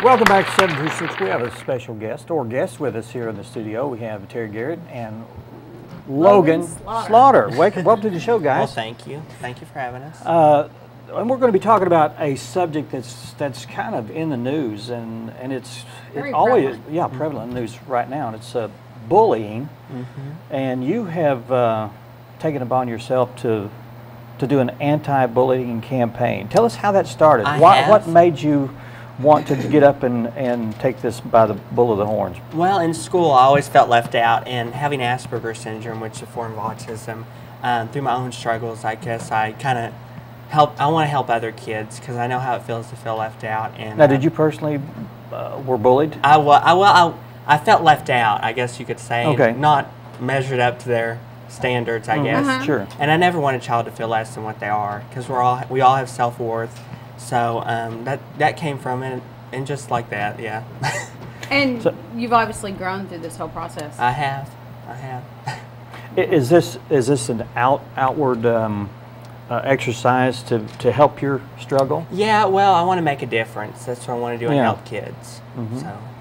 Welcome back to 726. We have a special guest with us here in the studio. We have Terry Garrett and Logan Slaughter. Welcome to the show, guys. Well, thank you. Thank you for having us. And we're going to be talking about a subject that's kind of in the news, and it's always prevalent news right now, and it's bullying. And you have taken upon yourself to do an anti-bullying campaign. Tell us how that started. What made you want to get up and take this by the bull of the horns? Well, in school, I always felt left out, and having Asperger's syndrome, which is a form of autism, through my own struggles, I guess I kind of I want to help other kids because I know how it feels to feel left out. And now, did you personally were bullied? I felt left out, I guess you could say. Okay. And not measured up to their standards, I guess. Sure. And I never want a child to feel less than what they are because we all have self-worth. So that came from it, and just like that, yeah. And so, you've obviously grown through this whole process. I have. Is this an outward exercise to help your struggle? Yeah, well, I want to make a difference. That's what I want to do and help kids.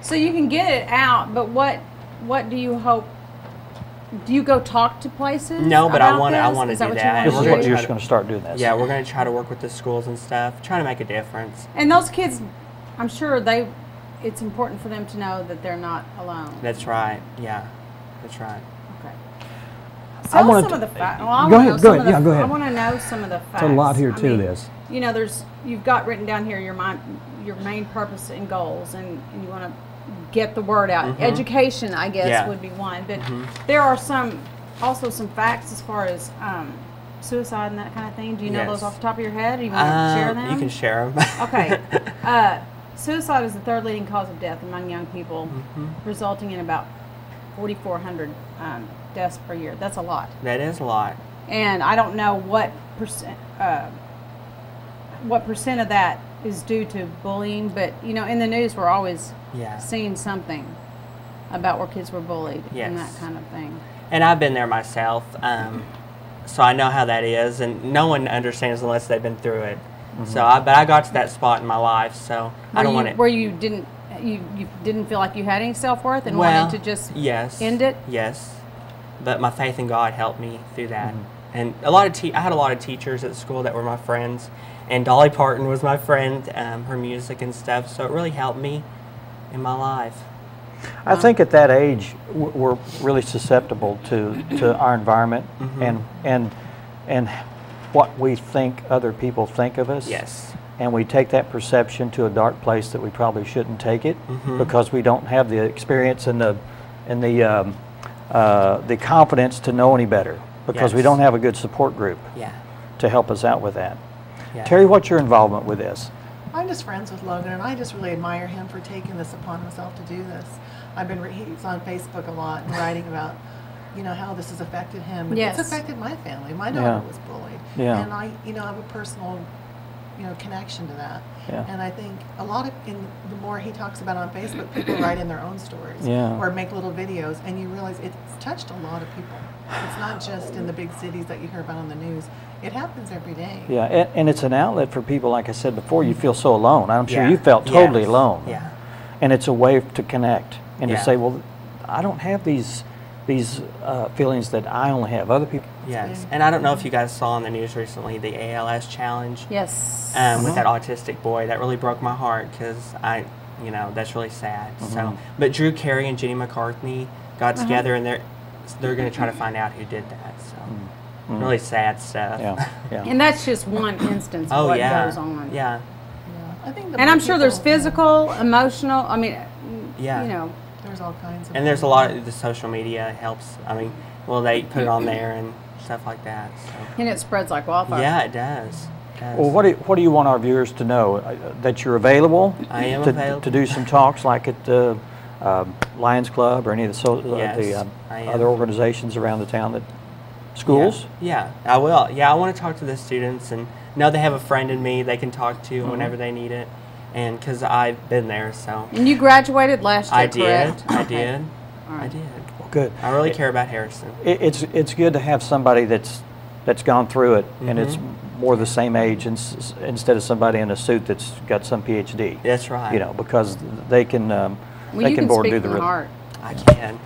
So you can get it out, but what do you hope? Do you go talk to places? No, but I want to do that. This is what you're just going to start doing this. Yeah, we're going to try to work with the schools and stuff, trying to make a difference. And those kids, I'm sure it's important for them to know that they're not alone. That's right. Yeah, that's right. Okay. Tell some of the facts. Well, go ahead. I want to know some of the facts. There's a lot here to this. You know, you've got written down here your main purpose and goals, and you want to get the word out. Education, I guess, would be one. But there are also some facts as far as suicide and that kind of thing. Do you know those off the top of your head? Do you want to share them? You can share them. Okay. Suicide is the third leading cause of death among young people, resulting in about 4,400 deaths per year. That's a lot. That is a lot. And I don't know what percent of that is due to bullying, but you know, in the news we're always seeing something about where kids were bullied and that kind of thing. And I've been there myself, so I know how that is, and no one understands unless they've been through it. So, but I got to that spot in my life, so I don't want it. Where you didn't feel like you had any self-worth and wanted to just end it? Yes, but my faith in God helped me through that. And I had a lot of teachers at school that were my friends, and Dolly Parton was my friend, her music and stuff, so it really helped me in my life. I think at that age we're really susceptible to our environment and what we think other people think of us. Yes. And we take that perception to a dark place that we probably shouldn't take it because we don't have the experience and the confidence to know any better because we don't have a good support group to help us out with that. Terry, what's your involvement with this? I'm just friends with Logan, and I just really admire him for taking this upon himself to do this. He's on Facebook a lot and writing about, you know, how this has affected him. And it's affected my family. My daughter was bullied, and I have a personal, connection to that. And I think a lot of the more he talks about on Facebook, people write in their own stories or make little videos, and you realize it's touched a lot of people. It's not just in the big cities that you hear about on the news. It happens every day. Yeah, and it's an outlet for people, like I said before, you feel so alone. I'm sure you felt totally alone. Yeah. And it's a way to connect and to say, well, I don't have these feelings that I only have. Other people. Yes, and I don't know if you guys saw on the news recently the ALS challenge. Yes. With that autistic boy, that really broke my heart because that's really sad. So, but Drew Carey and Jenny McCarthy got together, and they're going to try to find out who did that. So, really sad stuff. Yeah. And that's just one instance of what goes on. Yeah. I think and I'm sure there's physical, emotional. I mean, there's all kinds of. And there's a lot of the social media helps. I mean, they put it on there and stuff like that. So. And it spreads like wildfire. Yeah, it does. Well, what do you want our viewers to know? That you're available? I am available to do some talks like at the Lions Club or any of the other organizations around the town that schools? Yeah, I will. Yeah, I want to talk to the students and know they have a friend in me they can talk to whenever they need it, and because I've been there. So. And you graduated last year, correct? I did. Right. I did. Well, good. I really care about Harrison. It's good to have somebody that's gone through it and it's more the same age instead of somebody in a suit that's got some PhD. That's right. You know, because they can Well, you can board speak do from the the heart. I can.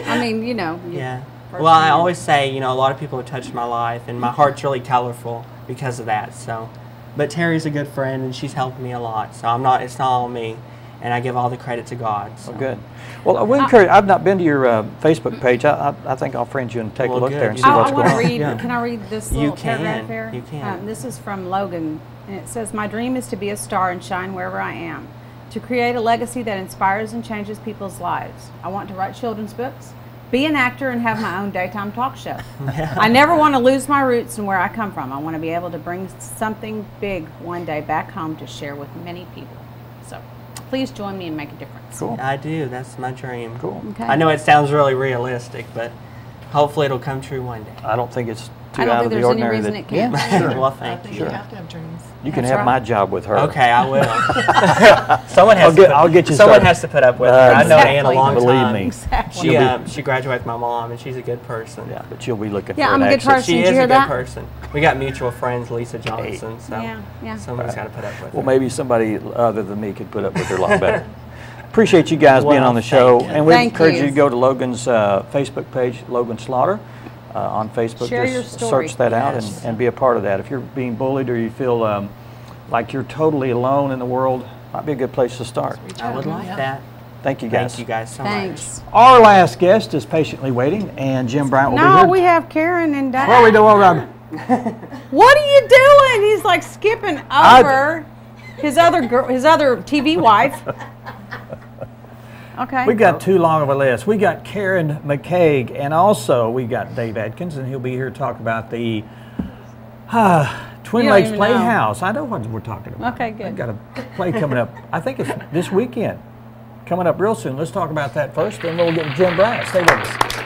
I mean, you know. Yeah. Well, I always say, you know, a lot of people have touched my life, and my heart's really colorful because of that. So, but Terry's a good friend, and she's helped me a lot. So it's not all me, and I give all the credit to God. So. Oh, good. Well, I would encourage. I've not been to your Facebook page. I think I'll friend you and take a look there and see what's going on. Can I read this little paragraph here? You can. This is from Logan, and it says, "My dream is to be a star and shine wherever I am, to create a legacy that inspires and changes people's lives. I want to write children's books, be an actor, and have my own daytime talk show. I never want to lose my roots and where I come from. I want to be able to bring something big one day back home to share with many people. So please join me and make a difference." Cool. I do. That's my dream. Cool. Okay. I know it sounds really realistic, but hopefully it'll come true one day. I don't think it's too I don't out think of the there's any ordinary. reason it can't. Yeah, sure. Well, I thank think you. you have to have dreams. You can That's have right. my job with her. Okay, I will. Someone has I'll get you someone started. has to put up with her. I've known Ann a long Believe time. me. Exactly. She graduated with my mom, and she's a good person. Yeah, but you'll be looking Yeah, for I'm an a good exit. person. She Did is you hear a good that? person. We got mutual friends, Lisa Johnson, so Yeah. someone's got to put up with Well, her. maybe somebody other than me could put up with her a lot better. Appreciate you guys being Well, on the show, thank you. and we Thank encourage you. you to go to Logan's Facebook page, Logan Slaughter, on Facebook. Share your Just story. search that out Yes. and be a part of that. If you're being bullied or you feel like you're totally alone in the world, might be a good place to start. I would like that. Thank you guys. Thank you guys so much. Thanks. Our last guest is patiently waiting, and Jim Bryant will be No, here. we have Karen and Diane. Well, we do all right. What are you doing? He's like skipping over his other TV wife. Okay. We got too long of a list. We got Karen McCaig, and also we got Dave Adkins, and he'll be here to talk about the Twin You don't Lakes even Playhouse. I know what we're talking about. Okay, good. I've got a play coming up. I think it's this weekend. Coming up real soon. Let's talk about that first, then we'll get Jim Bryant. Stay with us.